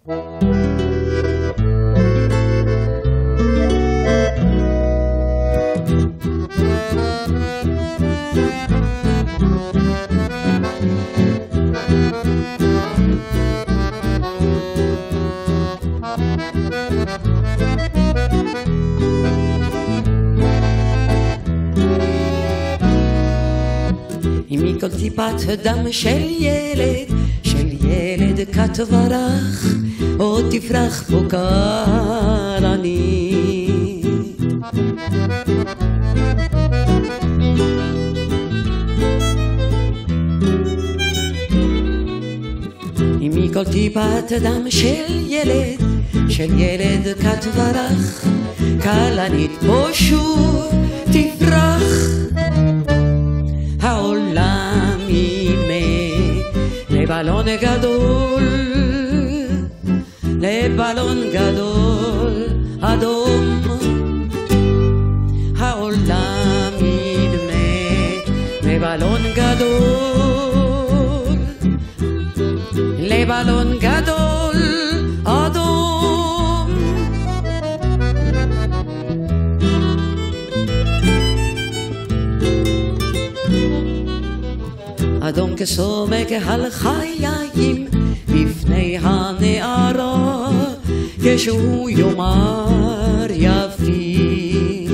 מכל טיפת דם של ילד כתברך, עוד תפרח פה כלנית. מכל טיפת דם של ילד כתברך, כלנית פה שוב תפרח. העולם ימה לבלון גדול, לבלון גדול אדום. העולם ידמה לבלון גדול, לבלון גדול אדום. אדום כסומק על חיים בפני הנערה, כשהוא יאמר יפית.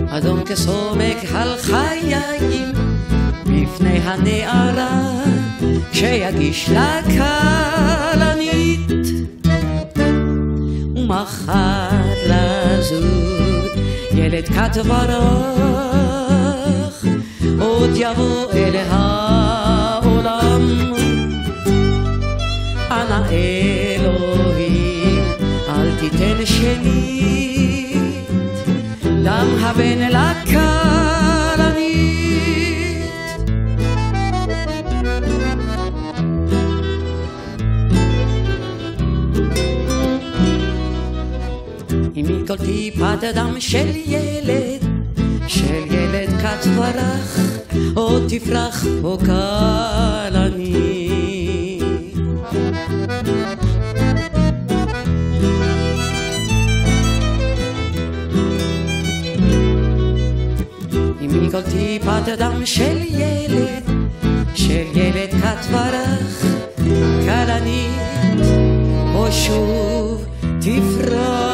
אדום כסומק על חיים בפני הנערה, כשיגיש לה כלנית. ומחר לזוד ילד כתברך, עוד יבוא אל העולם. אנא אלוהים אל תיתן שנית, דם הבן לכלנית. מכל טיפת דם של ילד כתברך, עוד תפרח פה כלנית. מכל טיפת דם של ילד כתברך, כלנית פה שוב תפרח.